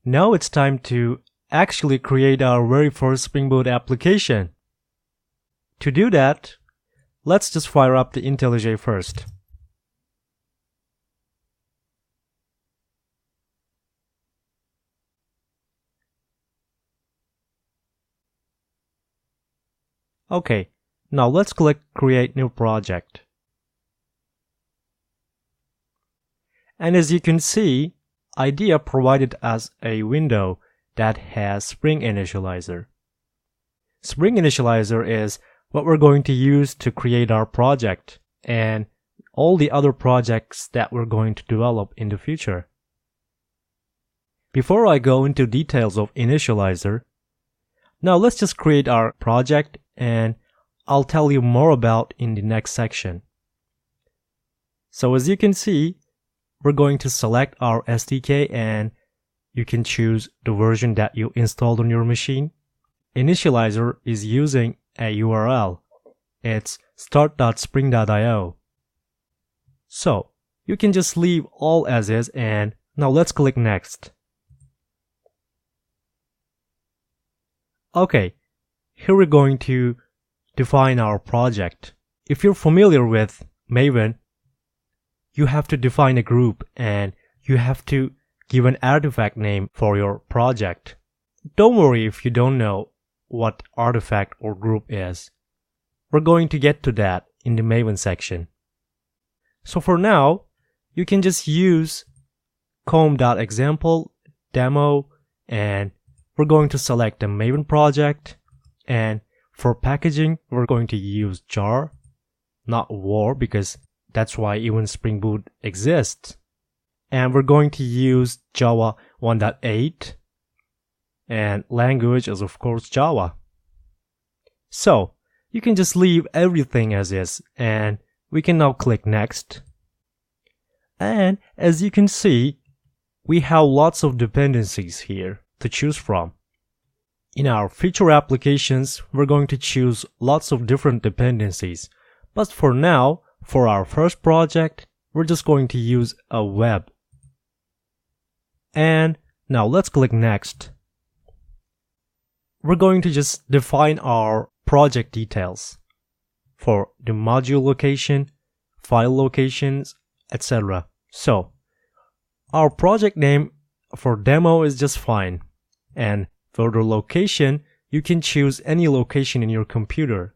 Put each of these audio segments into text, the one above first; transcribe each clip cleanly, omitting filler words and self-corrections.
Now it's time to actually create our very first Spring Boot application. To do that, let's just fire up the IntelliJ first. Okay, now let's click Create New Project. And as you can see, IDEA provided us a window that has Spring Initializr. Spring Initializr is what we're going to use to create our project and all the other projects that we're going to develop in the future. Before I go into details of Initializr, now let's just create our project and I'll tell you more about in the next section. So as you can see, we're going to select our SDK and you can choose the version that you installed on your machine. Initializr is using a URL. It's start.spring.io. So you can just leave all as is and now let's click Next. Okay, here we're going to define our project. If you're familiar with Maven, you have to define a group and you have to give an artifact name for your project. Don't worry if you don't know what artifact or group is. We're going to get to that in the Maven section. So for now, you can just use com.example demo and we're going to select the Maven project, and for packaging we're going to use jar, not war, because that's why even Spring Boot exists. And we're going to use Java 1.8 and language is of course Java. So you can just leave everything as is and we can now click Next. And as you can see, we have lots of dependencies here to choose from. In our future applications, we're going to choose lots of different dependencies. But for now, for our first project, we're just going to use a web. And now let's click Next. We're going to just define our project details for the module location, file locations, etc. So our project name for demo is just fine. And for the location, you can choose any location in your computer.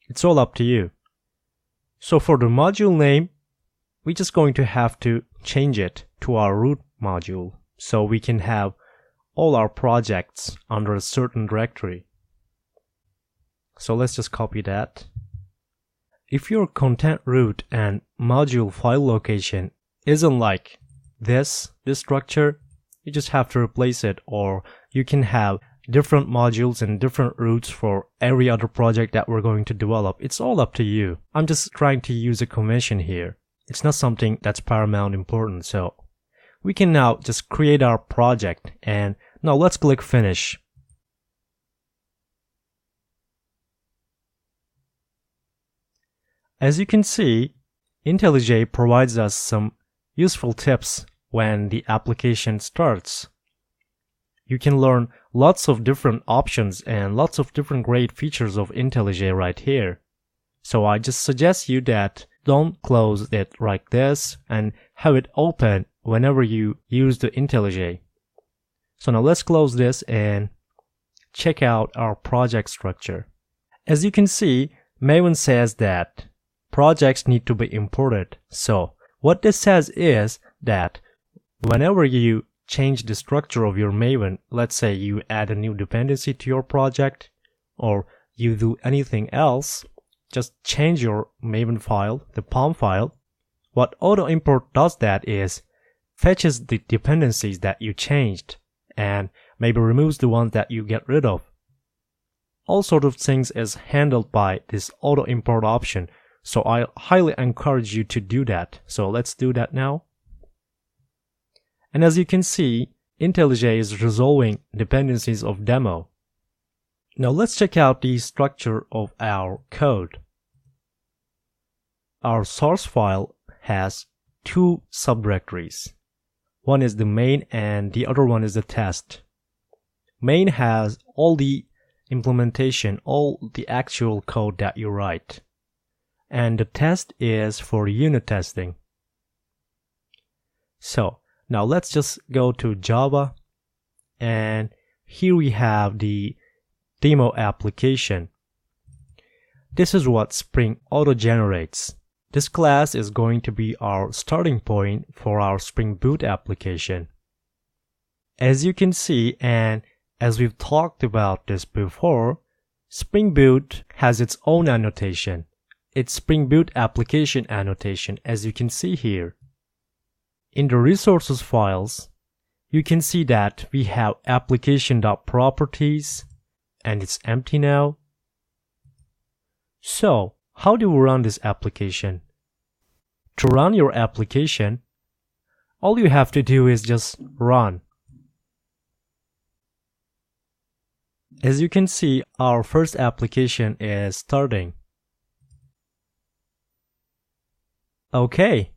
It's all up to you. So for the module name, we're just going to have to change it to our root module so we can have all our projects under a certain directory. So let's just copy that. If your content root and module file location isn't like this structure, you just have to replace it, or you can have different modules and different roots for every other project that we're going to develop. It's all up to you. I'm just trying to use a convention here. It's not something that's paramount important. So we can now just create our project and now let's click Finish. As you can see, IntelliJ provides us some useful tips when the application starts. You can learn lots of different options and lots of different great features of IntelliJ right here. So I just suggest you that don't close it like this and have it open whenever you use the IntelliJ. So now let's close this and check out our project structure. As you can see, Maven says that projects need to be imported. So what this says is that whenever you change the structure of your Maven, let's say you add a new dependency to your project or you do anything else, just change your Maven file, the POM file. What auto import does that is fetches the dependencies that you changed and maybe removes the ones that you get rid of. All sort of things is handled by this auto import option. So I highly encourage you to do that. So let's do that now. And as you can see, IntelliJ is resolving dependencies of demo. Now let's check out the structure of our code. Our source file has two subdirectories. One is the main and the other one is the test. Main has all the implementation, all the actual code that you write. And the test is for unit testing. So now let's just go to Java, and here we have the demo application. This is what Spring auto generates. This class is going to be our starting point for our Spring Boot application. As you can see, and as we've talked about this before, Spring Boot has its own annotation. It's Spring Boot application annotation, as you can see here. In the resources files, you can see that we have application.properties, and it's empty now. So, how do we run this application? To run your application, all you have to do is just run. As you can see, our first application is starting. Okay,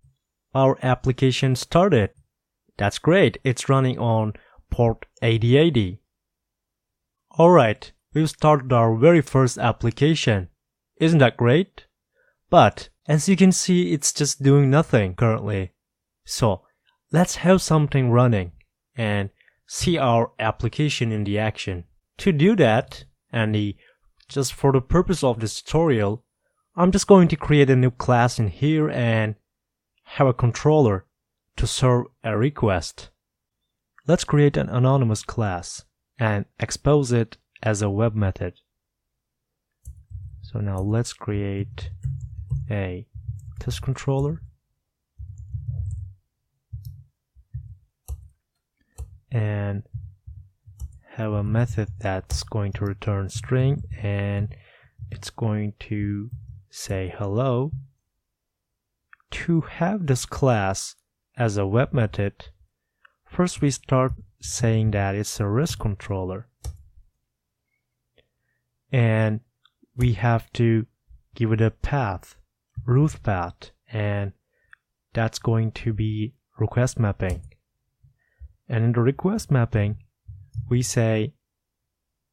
our application started. That's great, it's running on port 8080. Alright, we've started our very first application. Isn't that great? But as you can see, it's just doing nothing currently. So let's have something running and see our application in the action. To do that, and just for the purpose of this tutorial, I'm just going to create a new class in here and have a controller to serve a request. Let's create an anonymous class and expose it as a web method. So now let's create a test controller and have a method that's going to return string, and it's going to say hello. To have this class as a web method, first we start saying that it's a REST controller, and we have to give it a path, root path, and that's going to be request mapping. And in the request mapping, we say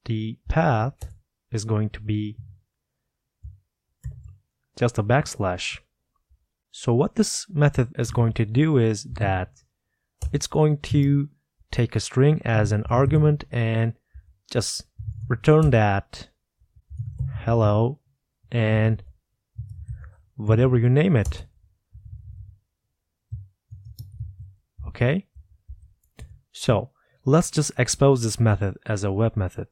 the path is going to be just a backslash. So what this method is going to do is that it's going to take a string as an argument and just return that hello and whatever you name it. Okay? So let's just expose this method as a web method.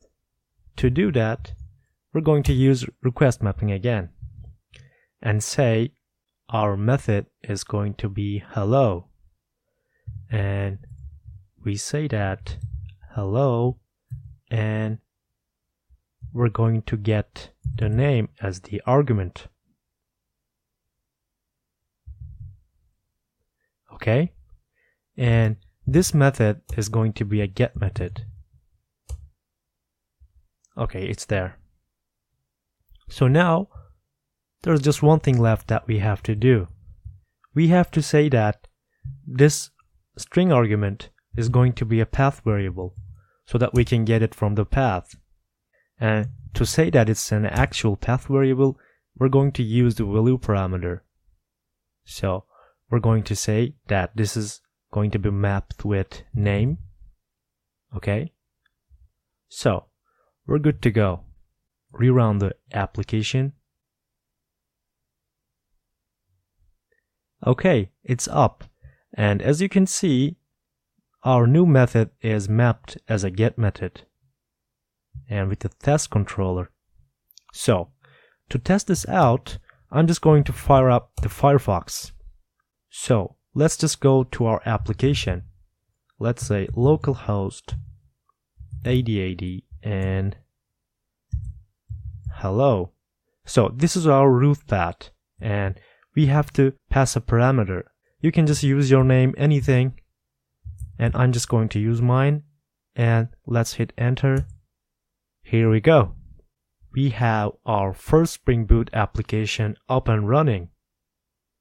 To do that, we're going to use request mapping again and say our method is going to be hello, and we say that hello, and we're going to get the name as the argument. Okay, and this method is going to be a get method. Okay, it's there. So now there's just one thing left that we have to do. We have to say that this string argument is going to be a path variable so that we can get it from the path. And to say that it's an actual path variable, we're going to use the value parameter. So we're going to say that this is going to be mapped with name. Okay, so we're good to go. Rerun the application. Okay, it's up, and as you can see, our new method is mapped as a get method and with the test controller. So to test this out, I'm just going to fire up the Firefox. So let's just go to our application. Let's say localhost 8080 and hello. So this is our root path, and we have to pass a parameter. You can just use your name, anything, and I'm just going to use mine, and let's hit enter. Here we go. We have our first Spring Boot application up and running.